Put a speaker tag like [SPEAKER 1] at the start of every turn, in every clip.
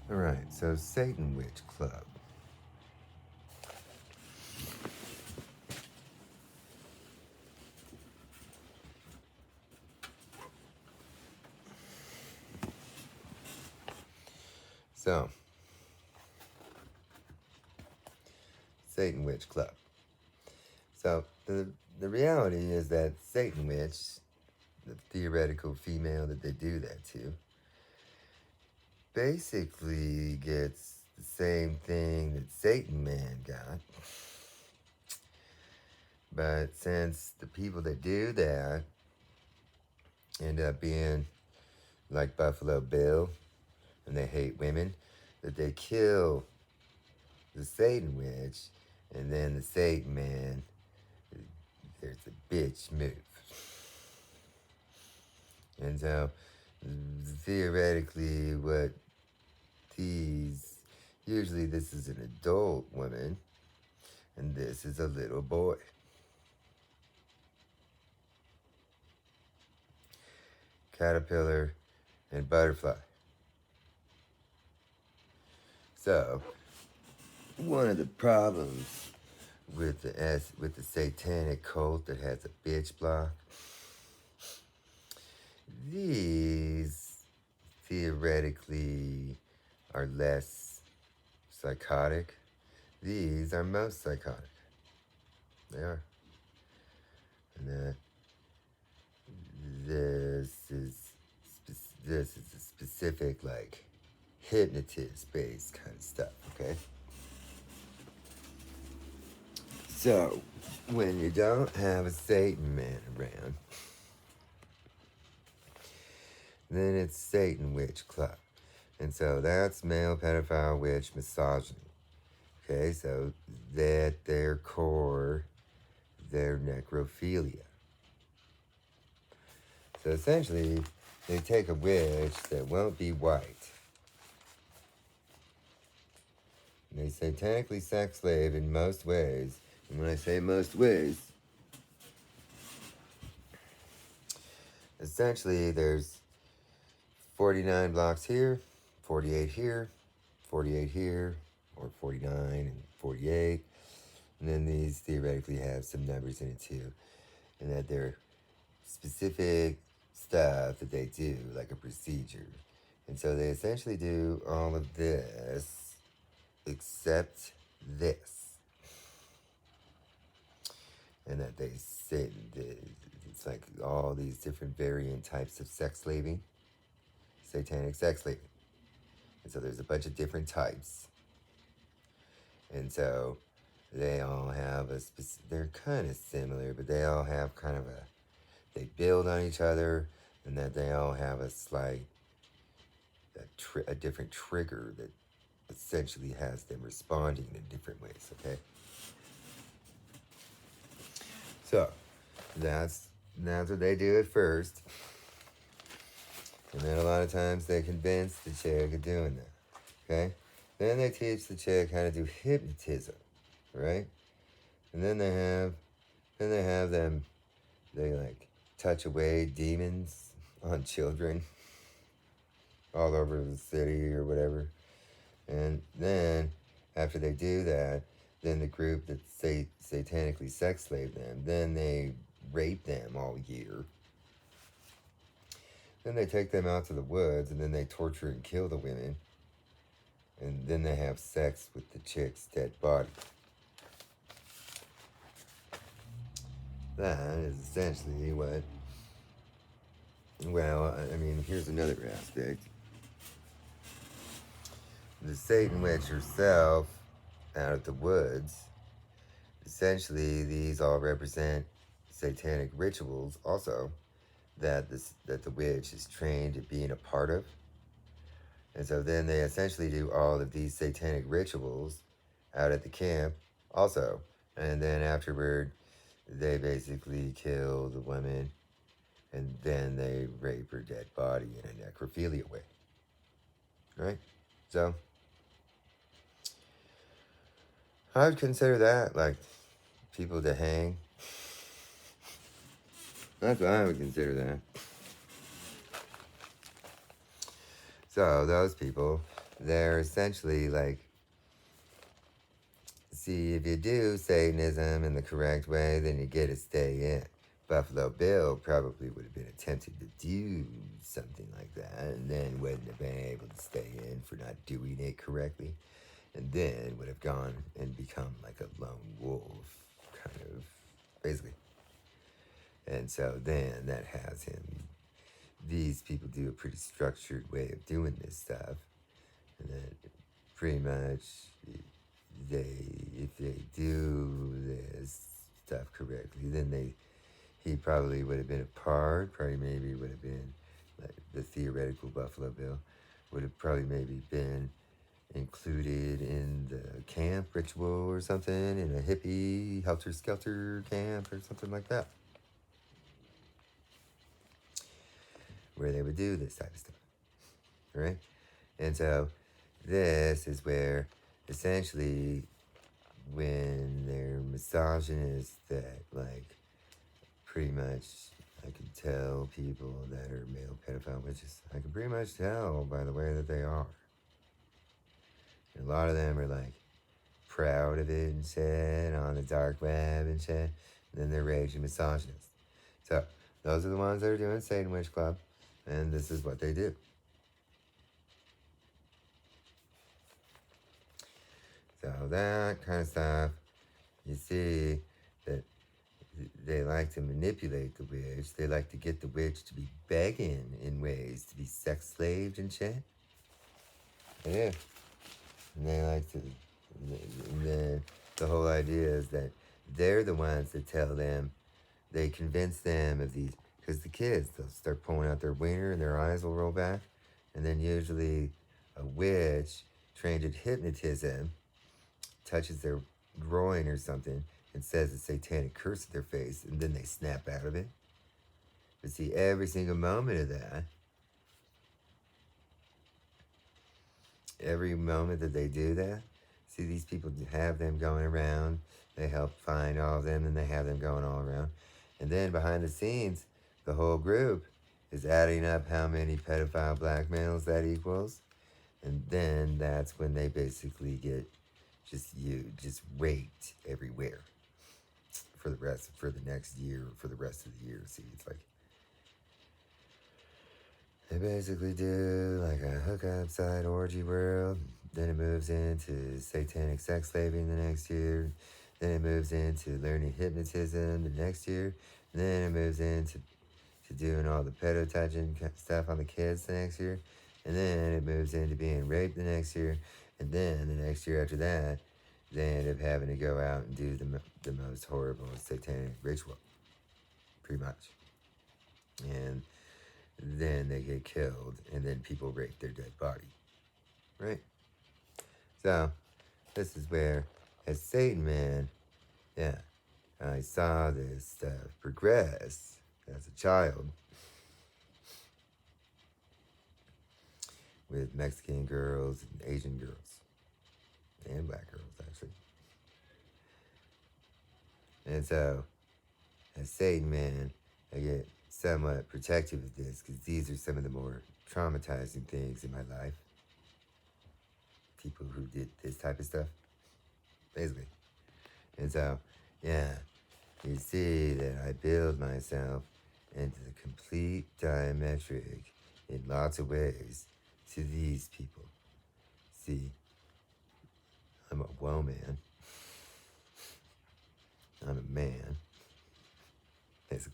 [SPEAKER 1] Alright, so Satan Witch Club. So, Satan Witch Club. So, the reality is that Satan Witch, the theoretical female that they do that to, basically gets the same thing that Satan Man got. But since the people that do that end up being like Buffalo Bill and they hate women, that they kill the Satan Witch, and then the Satan Man, there's a bitch move. And so, theoretically, what usually this is an adult woman, and this is a little boy. Caterpillar and butterfly. So, one of the problems with the satanic cult that has a bitch block, these theoretically are less psychotic. These are most psychotic. They are. And this is a specific, like, hypnotist based kind of stuff, okay? So, when you don't have a Satan man around, then it's Satan Witch Club. And so that's male pedophile witch misogyny. Okay, so at their core, they're necrophilia. So essentially, they take a witch that won't be white. And they satanically sex slave in most ways. And when I say most ways, essentially there's 49 blocks here, 48 here, 48 here, or 49 and 48. And then these theoretically have some numbers in it too. And that they're specific stuff that they do, like a procedure. And so they essentially do all of this except this. And that they say it's like all these different variant types of sex slaving, satanic sex slaving. And so there's a bunch of different types. And so they all have they're kind of similar, but they all have kind of they build on each other, and that they all have a slight, a different trigger that essentially has them responding in different ways, okay? So, that's what they do at first. And then a lot of times they convince the chick of doing that, okay? Then they teach the chick how to do hypnotism, right? And then they have them, they like touch away demons on children all over the city or whatever. And then after they do that, then the group that satanically sex slave them, then they rape them all year. Then they take them out to the woods, and then they torture and kill the women. And then they have sex with the chick's dead body. That is essentially what... Well, I mean, here's another aspect. The Satan Witch herself, out of the woods, essentially these all represent satanic rituals also that the witch is trained at being a part of. And so then they essentially do all of these satanic rituals out at the camp also. And then afterward, they basically kill the woman, and then they rape her dead body in a necrophilia way. Right? So, I would consider that like people to hang. That's what I would consider that. So, those people, they're essentially like, see, if you do Satanism in the correct way, then you get to stay in. Buffalo Bill probably would have been attempting to do something like that and then wouldn't have been able to stay in for not doing it correctly, and then would have gone and become like a lone wolf, kind of, basically. And so then that has him, these people do a pretty structured way of doing this stuff, and then pretty much if they do this stuff correctly, then he probably would have been a part, probably maybe would have been, like the theoretical Buffalo Bill, would have probably maybe been included in the camp ritual or something, in a hippie helter-skelter camp or something like that, where they would do this type of stuff, right? And so this is where essentially when they're misogynists that like pretty much I can tell people that are male pedophile witches. I can pretty much tell by the way that they are. And a lot of them are like proud of it and shit on the dark web and shit. And then they're raging misogynists. So those are the ones that are doing Satan Witch Club. And this is what they do. So that kind of stuff, you see that they like to manipulate the witch. They like to get the witch to be begging in ways to be sex slaved and shit. They do. And they like to, and then the whole idea is that they're the ones that tell them, they convince them of these, because the kids, they'll start pulling out their wiener and their eyes will roll back. And then usually a witch trained at hypnotism touches their groin or something and says a satanic curse at their face, and then they snap out of it. But see, every single moment of that, every moment that they do that, see, these people have them going around, they help find all of them, and they have them going all around. And then behind the scenes, the whole group is adding up how many pedophile black males that equals. And then that's when they basically get just raped everywhere for the next year, for the rest of the year. See, it's like they basically do like a hookup side orgy world. Then it moves into satanic sex slaving the next year. Then it moves into learning hypnotism the next year. And then it moves into doing all the pedo touching stuff on the kids the next year. And then it moves into being raped the next year. And then the next year after that, they end up having to go out and do the most horrible satanic ritual, pretty much. And then they get killed, and then people rape their dead body, right? So, this is where, as Satan Man, yeah, I saw this stuff progress as a child with Mexican girls and Asian girls, and black girls, actually. And so, as Satan Man, I get somewhat protective of this because these are some of the more traumatizing things in my life. People who did this type of stuff, basically. And so, yeah, you see that I build myself into the complete diametric in lots of ways to these people. See, I'm a woman. I'm a man, basically.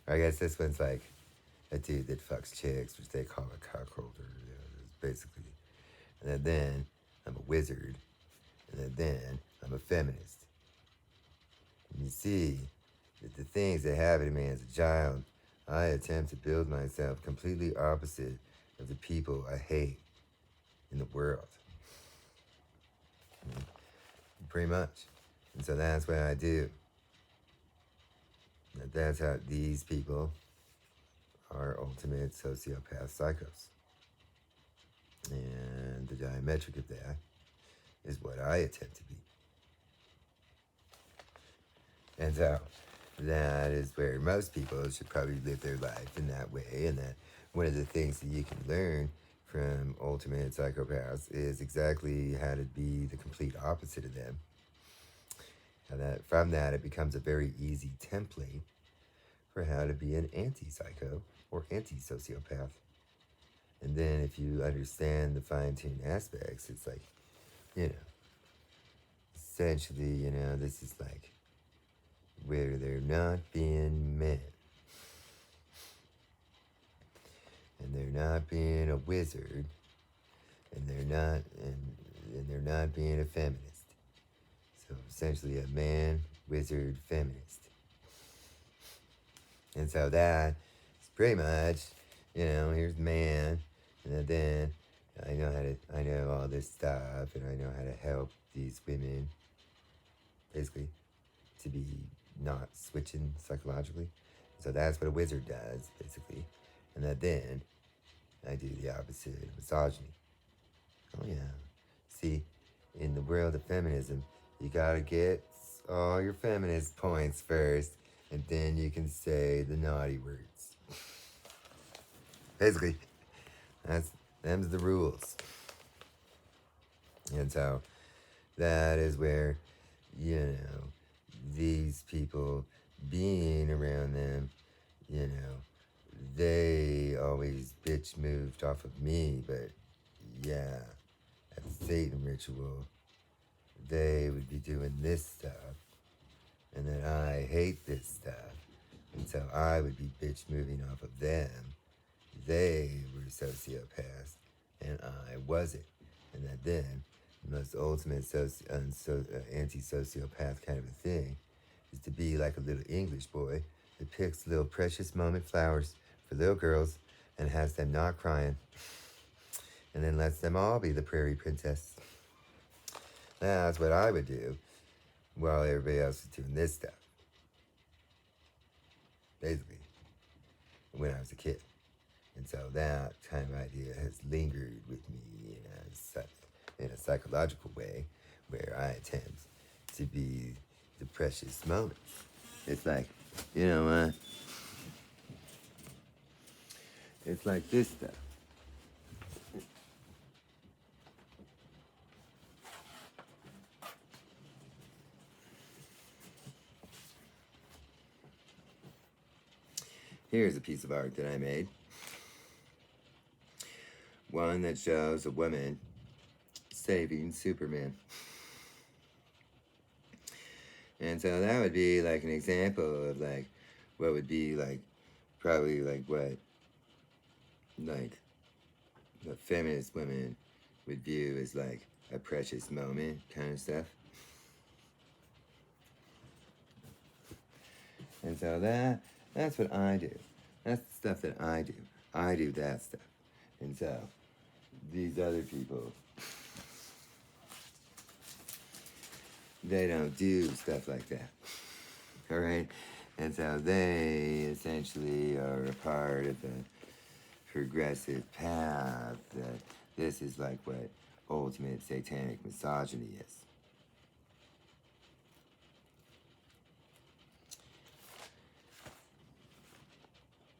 [SPEAKER 1] Or I guess this one's like a dude that fucks chicks, which they call a cuckolder, basically. And then I'm a wizard. And then I'm a feminist. And you see that the things that happened to me as a child, I attempt to build myself completely opposite of the people I hate in the world. Pretty much. And so that's what I do. That's how these people are ultimate sociopath psychos. And the diametric of that is what I attempt to be. And so that is where most people should probably live their life in that way. And that one of the things that you can learn from ultimate psychopaths is exactly how to be the complete opposite of them. And that from that it becomes a very easy template for how to be an anti-psycho or anti-sociopath. And then if you understand the fine-tuned aspects, it's like, you know, essentially, you know, this is like where they're not being men. And they're not being a wizard. And they're not being a feminist. So essentially a man, wizard, feminist. And so that is pretty much, you know, here's man, and then I know all this stuff, and I know how to help these women, basically, to be not switching psychologically. So that's what a wizard does, basically. And then I do the opposite of misogyny. Oh yeah. See, in the world of feminism, you gotta get all your feminist points first, and then you can say the naughty words. Basically, them's the rules. And so that is where, you know, these people being around them, you know, they always bitch moved off of me, but yeah, at the Satan ritual, they would be doing this stuff, and then I hate this stuff, and so I would be bitch moving off of them. They were sociopaths, and I wasn't. And that then, the most ultimate anti-sociopath kind of a thing is to be like a little English boy that picks little precious moment flowers for little girls and has them not crying, and then lets them all be the prairie princess. That's what I would do while everybody else is doing this stuff. Basically, when I was a kid. And so that kind of idea has lingered with me in a psychological way where I attempt to be the precious moments. It's like, you know what? It's like this stuff. Here's a piece of art that I made. One that shows a woman saving Superman. And so that would be like an example of like what would be like probably like what like the feminist women would view as like a precious moment kind of stuff. And so that's what I do. That's the stuff that I do. I do that stuff. And so these other people, they don't do stuff like that. All right? And so they essentially are a part of the progressive path that this is like what ultimate satanic misogyny is.